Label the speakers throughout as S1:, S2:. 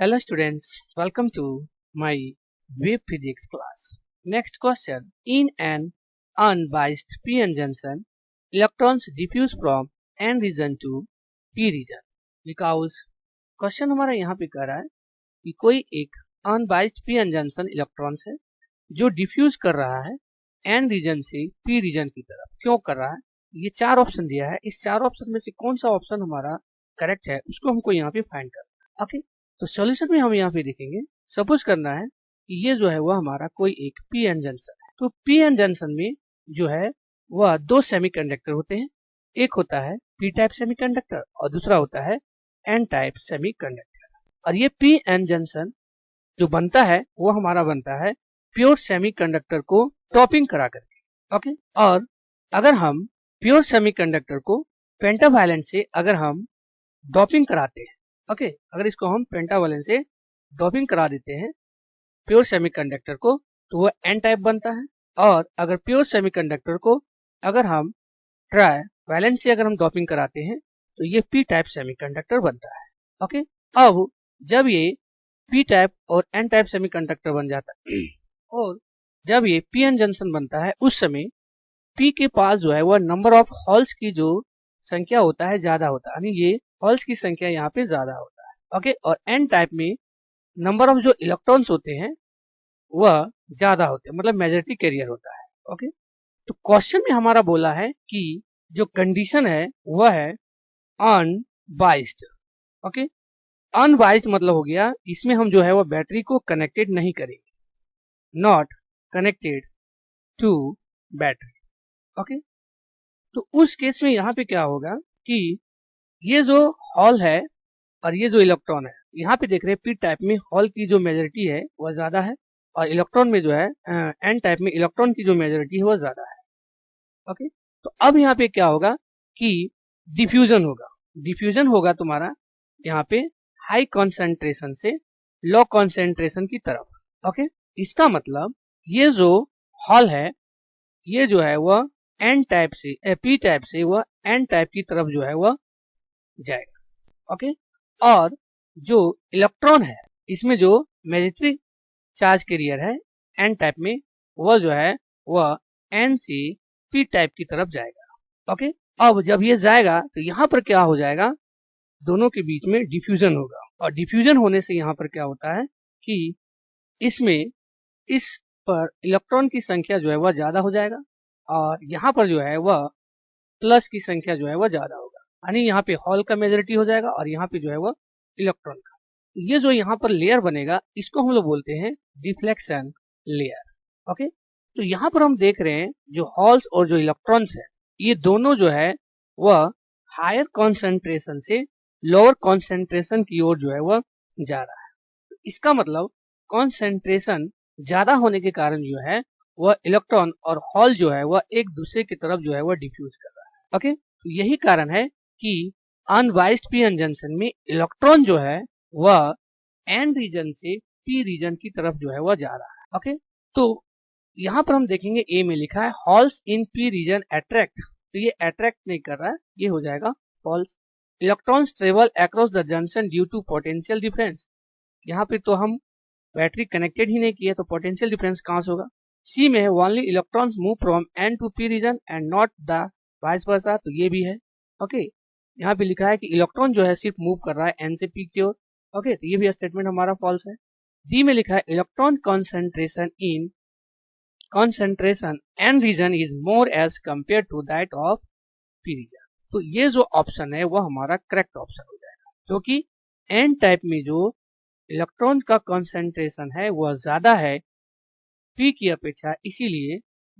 S1: Hello students, welcome to my wave physics class. Next question. In an unbiased p-n junction, electrons diffuse from n region to p region. Because question हमारा यहाँ पे कह रहा है कि कोई एक अनबाइस्ड p-n जंक्शन इलेक्ट्रॉन है जो डिफ्यूज कर रहा है n रीजन से p रीजन की तरफ। क्यों कर रहा है? ये चार ऑप्शन दिया है, इस चार ऑप्शन में से कौन सा ऑप्शन हमारा करेक्ट है उसको हमको यहाँ पे फाइंड करना है। ओके, तो सॉल्यूशन में हम यहाँ पे देखेंगे। सपोज करना है कि ये जो है वह हमारा कोई एक p-n जंक्शन है। तो p-n जंक्शन में जो है वह दो सेमीकंडक्टर होते हैं, एक होता है p टाइप सेमीकंडक्टर और दूसरा होता है n टाइप सेमीकंडक्टर। और ये p-n जंक्शन जो बनता है वो हमारा बनता है प्योर सेमीकंडक्टर को टॉपिंग करा करके। ओके, और अगर हम प्योर सेमीकंडक्टर को पेंटावैलेंट से अगर हम डॉपिंग कराते हैं, ओके, अगर इसको हम पेंटावैलेंट से डॉपिंग करा देते हैं प्योर सेमीकंडक्टर को तो वह एन टाइप बनता है। और अगर प्योर सेमीकंडक्टर को अगर हम ट्राइवैलेंट से अगर हम डॉपिंग कराते हैं तो ये पी टाइप सेमीकंडक्टर बनता है। ओके, अब जब ये पी टाइप और एन टाइप सेमीकंडक्टर बन जाता है और जब ये p-n जंक्शन बनता है उस समय p के पास जो है वह नंबर ऑफ हॉल्स की जो संख्या होता है ज्यादा होता है, यानी ये हॉल्स की संख्या यहाँ पे ज्यादा होता है। ओके, और n टाइप में नंबर ऑफ जो इलेक्ट्रॉन्स होते हैं वह ज्यादा होते हैं, मतलब मेजॉरिटी कैरियर होता है। ओके, तो क्वेश्चन में हमारा बोला है कि जो कंडीशन है वह है अनबाइस्ड। ओके, अनबाइस्ड मतलब हो गया इसमें हम जो है वह बैटरी को कनेक्टेड नहीं करेंगे, not connected to battery. Okay, तो उस केस में यहाँ पे क्या होगा कि ये जो हॉल है और ये जो इलेक्ट्रॉन है, यहाँ पे देख रहे हैं पी टाइप में हॉल की जो मेजॉरिटी है वह ज्यादा है और इलेक्ट्रॉन में जो है एन टाइप में इलेक्ट्रॉन की जो मेजॉरिटी है वह ज्यादा है। ओके, तो अब यहाँ पे क्या होगा कि डिफ्यूजन होगा। डिफ्यूजन होगा तुम्हारा यहाँ पे हाई कॉन्सेंट्रेशन से लो कॉन्सेंट्रेशन की तरफ। ओके, इसका मतलब ये जो हॉल है ये जो है वह एन टाइप से पी टाइप से वह एन टाइप की तरफ जो है वह जाएगा। ओके, और जो इलेक्ट्रॉन है इसमें जो मेजॉरिटी चार्ज कैरियर है एन टाइप में वह जो है वह एन से पी टाइप की तरफ जाएगा। ओके, अब जब ये जाएगा तो यहाँ पर क्या हो जाएगा, दोनों के बीच में डिफ्यूजन होगा और डिफ्यूजन होने से यहाँ पर क्या होता है कि इसमें इस पर इलेक्ट्रॉन की संख्या जो है वह ज्यादा हो जाएगा और यहाँ पर जो है वह प्लस की संख्या जो है वह ज्यादा होगा, यानी यहाँ पे हॉल का मेजॉरिटी हो जाएगा और यहाँ पे जो है वह इलेक्ट्रॉन का। ये जो यहाँ पर लेयर बनेगा इसको हम लोग बोलते हैं डिफ्लेक्शन लेयर। ओके, तो यहाँ पर हम देख रहे हैं जो हॉल्स और जो इलेक्ट्रॉन्स है ये दोनों जो है वह हायर कॉन्सेंट्रेशन से लोअर कॉन्सेंट्रेशन की ओर जो है वह जा रहा है। इसका मतलब कॉन्सेंट्रेशन ज्यादा होने के कारण जो है वह इलेक्ट्रॉन और हॉल जो है वह एक दूसरे की तरफ जो है वह डिफ्यूज कर रहा है। ओके, तो यही कारण है कि अनबाइस्ड p-n जंक्शन में इलेक्ट्रॉन जो है वह n रीजन से p रीजन की तरफ जो है वह जा रहा है। ओके, तो यहाँ पर हम देखेंगे ए में लिखा है हॉल्स इन p रीजन अट्रैक्ट, तो ये अट्रैक्ट नहीं कर रहा है, ये हो जाएगा false. Electrons travel across the junction due to potential difference, यहाँ पे तो हम बैटरी कनेक्टेड ही नहीं किया तो पोटेंशियल डिफरेंस कहाँ से होगा। सी में है only electrons move from N to P region and not the vice versa, तो ये भी है। ओके, यहाँ पे लिखा है कि इलेक्ट्रॉन जो है सिर्फ मूव कर रहा है एन से पी की ओर। ओके, तो ये भी स्टेटमेंट हमारा फॉल्स है। डी में लिखा है electron concentration N region is more as compare to that of P region, तो ये जो ऑप्शन है वह हमारा करेक्ट ऑप्शन हो जाएगा, क्योंकि एन टाइप में जो इलेक्ट्रॉन का कॉन्सेंट्रेशन है वह ज्यादा है पी की अपेक्षा, इसीलिए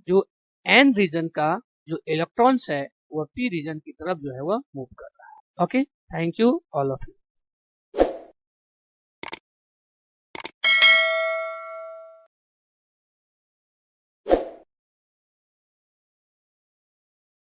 S1: जो एन रीजन का जो इलेक्ट्रॉन्स है वह पी रीजन की तरफ जो है वह मूव कर रहा है। Okay, thank you all of you.